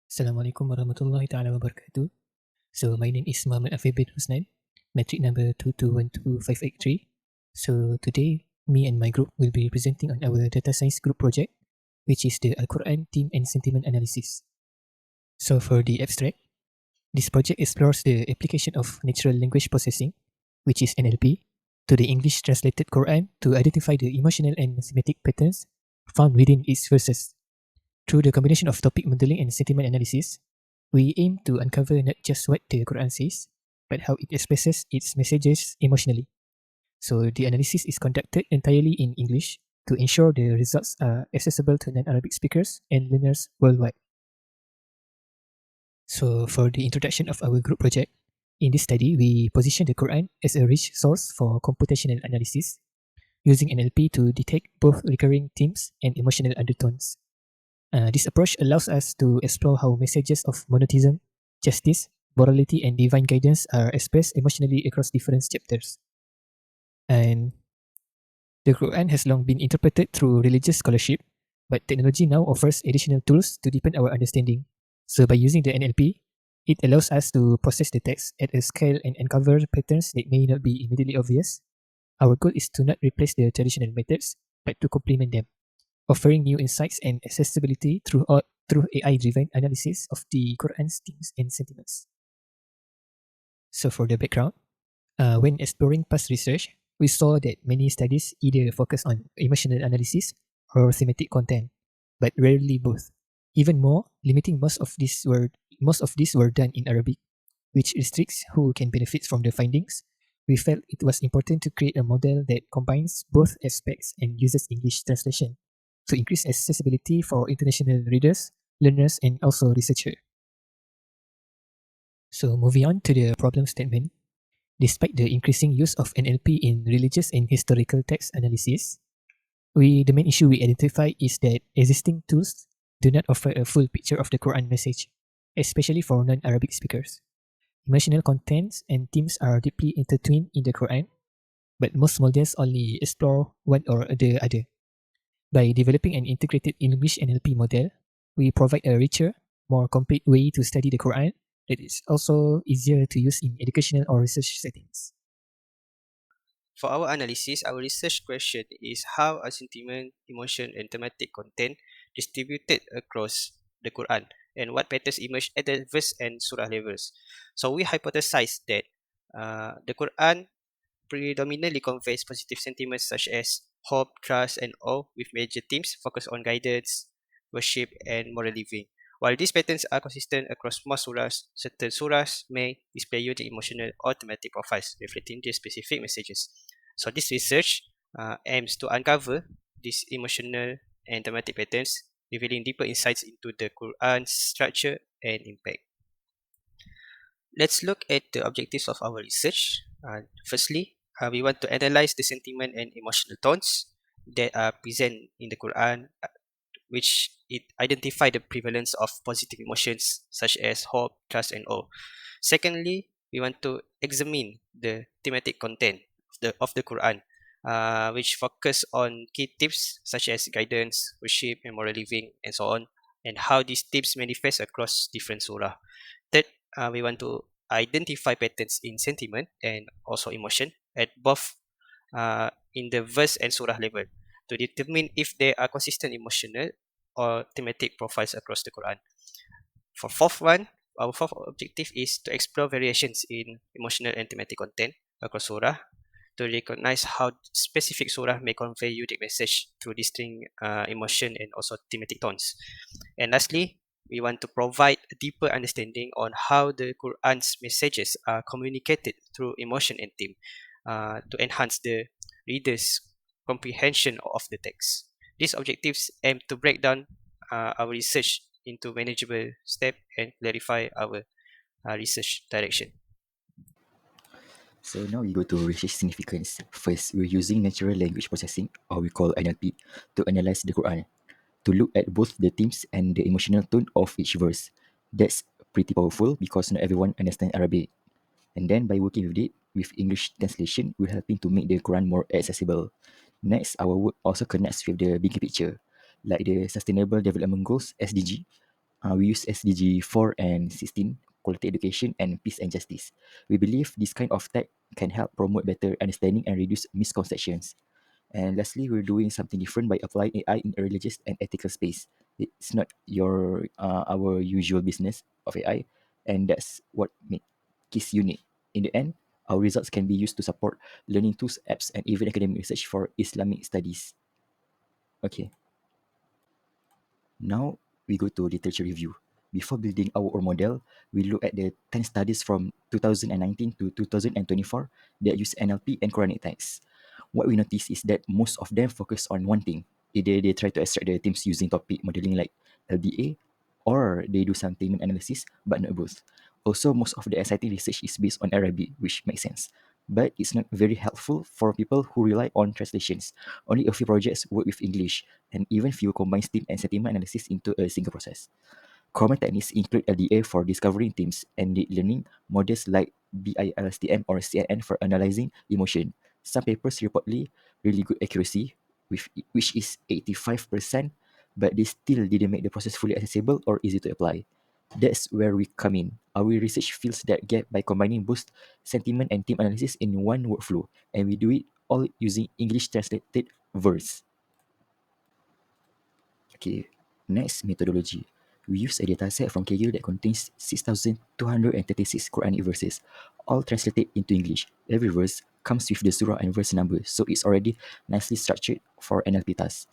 Assalamualaikum warahmatullahi taala wabarakatuh. So my name is Muhammad Afif bin Husnan, metric number 2212583. So today, me and my group will be presenting on our data science group project, which is the Al-Quran theme and sentiment analysis. So for the abstract, this project explores the application of natural language processing, which is NLP, to the English translated Quran to identify the emotional and thematic patterns found within its verses. Through the combination of topic modeling and sentiment analysis, we aim to uncover not just what the Quran says, but how it expresses its messages emotionally. So the analysis is conducted entirely in English to ensure the results are accessible to non-Arabic speakers and learners worldwide. So for the introduction of our group project, in this study, we position the Quran as a rich source for computational analysis, using NLP to detect both recurring themes and emotional undertones. This approach allows us to explore how messages of monotheism, justice, morality, and divine guidance are expressed emotionally across different chapters. And the Quran has long been interpreted through religious scholarship, but technology now offers additional tools to deepen our understanding. So, by using the NLP, it allows us to process the text at a scale and uncover patterns that may not be immediately obvious. Our goal is to not replace the traditional methods, but to complement them, offering new insights and accessibility through AI-driven analysis of the Quran's themes and sentiments. So for the background, when exploring past research, we saw that many studies either focus on emotional analysis or thematic content, but rarely both. Even more, limiting most of these were done in Arabic, which restricts who can benefit from the findings. We felt it was important to create a model that combines both aspects and uses English translation to increase accessibility for international readers, learners, and also researchers. So moving on to the problem statement. Despite the increasing use of NLP in religious and historical text analysis, the main issue we identify is that existing tools do not offer a full picture of the Quran message, especially for non-Arabic speakers. Emotional contents and themes are deeply intertwined in the Quran, but most models only explore one or the other. By developing an integrated English NLP model, we provide a richer, more complete way to study the Quran that is also easier to use in educational or research settings. For our analysis, our research question is how are sentiment, emotion, and thematic content distributed across the Quran and what patterns emerge at the verse and surah levels. So we hypothesize that the Quran predominantly conveys positive sentiments such as hope, trust, and awe, with major themes focused on guidance, worship, and moral living. While these patterns are consistent across most surahs, certain surahs may display unique emotional or thematic profiles reflecting their specific messages. So this research aims to uncover these emotional and thematic patterns, revealing deeper insights into the Quran's structure and impact. Let's look at the objectives of our research. Firstly, we want to analyze the sentiment and emotional tones that are present in the Quran, which it identify the prevalence of positive emotions such as hope, trust, and awe. Secondly, we want to examine the thematic content of the Quran, which focus on key tips such as guidance, worship, and moral living, and so on, and how these tips manifest across different surah. Third, we want to identify patterns in sentiment and also emotion at both in the verse and surah level to determine if there are consistent emotional or thematic profiles across the Quran. For fourth one, our fourth objective is to explore variations in emotional and thematic content across surah to recognize how specific surah may convey unique message through distinct emotion and also thematic tones. And lastly, we want to provide a deeper understanding on how the Quran's messages are communicated through emotion and theme to enhance the reader's comprehension of the text. These objectives aim to break down our research into manageable steps and clarify our research direction. So now we go to research significance. First, we're using natural language processing, or we call NLP, to analyze the Quran, to look at both the themes and the emotional tone of each verse. That's pretty powerful because not everyone understands Arabic. And then by working with it, with English translation, we're helping to make the Quran more accessible. Next, our work also connects with the bigger picture, like the Sustainable Development Goals (SDG), We use SDG 4 and 16, quality education and peace and justice. We believe this kind of tech can help promote better understanding and reduce misconceptions. And lastly, we're doing something different by applying AI in a religious and ethical space. It's not our usual business of AI, and that's what makes KISS unique. In the end, our results can be used to support learning tools, apps, and even academic research for Islamic studies. Okay, now we go to literature review. Before building our own model, we look at the 10 studies from 2019 to 2024 that use NLP and Quranic texts. What we notice is that most of them focus on one thing. Either they try to extract the themes using topic modeling like LDA, or they do some theme analysis, but not both. Also, most of the exciting research is based on Arabic, which makes sense. But it's not very helpful for people who rely on translations. Only a few projects work with English, and even few combine theme and sentiment analysis into a single process. Common techniques include LDA for discovering themes and deep learning models like BILSTM or CNN for analyzing emotion. Some papers reportedly really good accuracy, which is 85%, but they still didn't make the process fully accessible or easy to apply. That's where we come in. Our research fills that gap by combining both sentiment and theme analysis in one workflow, and we do it all using English translated verse. Okay, next methodology. We use a dataset from Kaggle that contains 6,236 Quranic verses, all translated into English. Every verse comes with the surah and verse number, so it's already nicely structured for NLP tasks.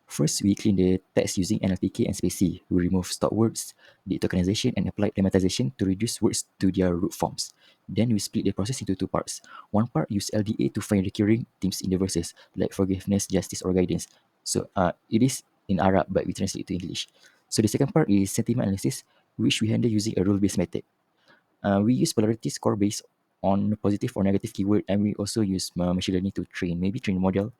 First, we clean the text using NLTK and spaCy. We remove stock words, did tokenization, and apply lemmatization to reduce words to their root forms. Then we split the process into two parts. One part use LDA to find recurring themes in the verses, like forgiveness, justice, or guidance. So it is in Arab, but we translate it to English. So the second part is sentiment analysis, which we handle using a rule-based method. We use polarity score based on positive or negative keyword, and we also use machine learning to train model.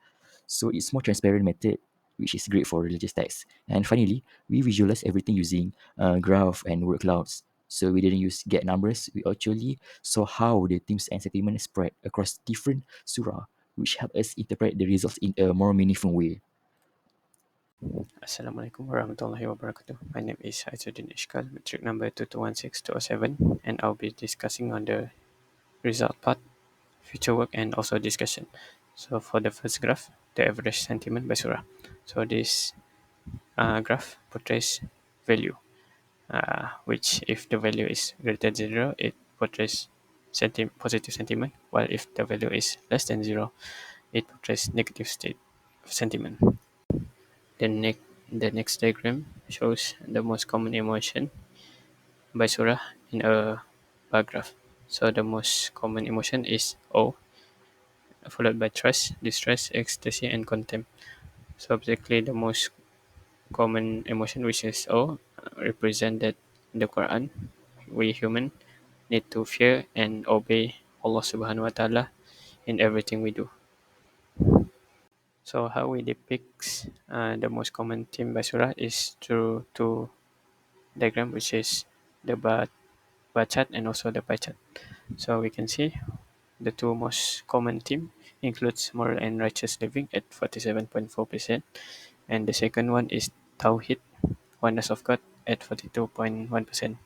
So it's more transparent method, which is great for religious texts. And finally, we visualize everything using graph and word clouds. So we didn't use get numbers. We actually saw how the themes and sentiments spread across different surah, which help us interpret the results in a more meaningful way. Assalamualaikum warahmatullahi wabarakatuh. My name is Aizuddin Ishkal, metric number 2216207, and I'll be discussing on the result part, future work, and also discussion. So for the first graph, the average sentiment by surah. So this graph portrays value, which if the value is greater than 0, it portrays positive sentiment, while if the value is less than 0, it portrays negative state sentiment. The next diagram shows the most common emotion by surah in a bar graph. So the most common emotion is awe, followed by trust, distress, ecstasy, and contempt. So basically, the most common emotion, which is awe, represented in the Quran. We human need to fear and obey Allah Subhanahu wa Taala in everything we do. So how we depict the most common theme by surah is through two diagram, which is the bar chart and also the pie chart. So we can see the two most common theme includes moral and righteous living at 47.4%, and the second one is Tawhid, oneness of God, at 42.1%. And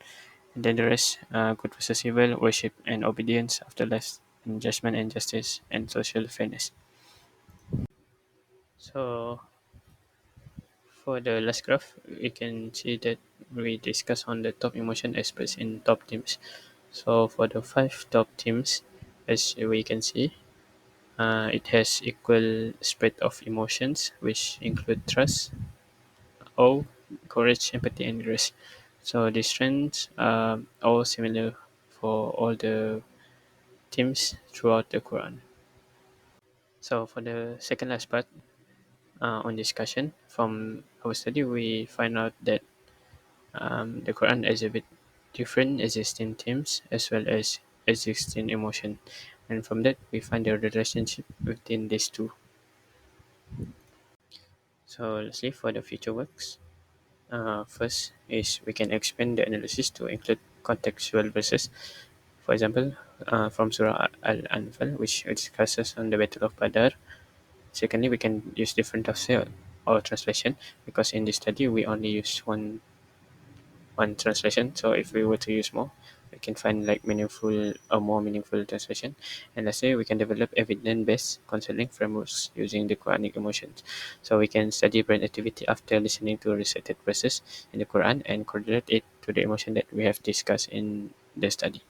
then the rest, good versus evil, worship and obedience, afterlife, and judgment and justice, and social fairness. So for the last graph, we can see that we discuss on the top emotion expressed in top teams. So for the five top teams, as we can see, it has equal spread of emotions, which include trust, awe, courage, empathy, and grace. So these trends are all similar for all the teams throughout the Quran. So for the second last part on discussion, from our study, we find out that the Quran exhibit different existing themes as well as existing emotion, and from that we find the relationship within these two. So let's see for the future works. First is we can expand the analysis to include contextual verses. For example, from Surah Al-Anfal, which discusses on the Battle of Badr. Secondly, we can use different tafsir or translation because in this study we only use one on translation. So if we were to use more, we can find like meaningful or more meaningful translation. And lastly, we can develop evidence-based counseling frameworks using the Quranic emotions. So we can study brain activity after listening to recited verses in the Quran and correlate it to the emotion that we have discussed in the study.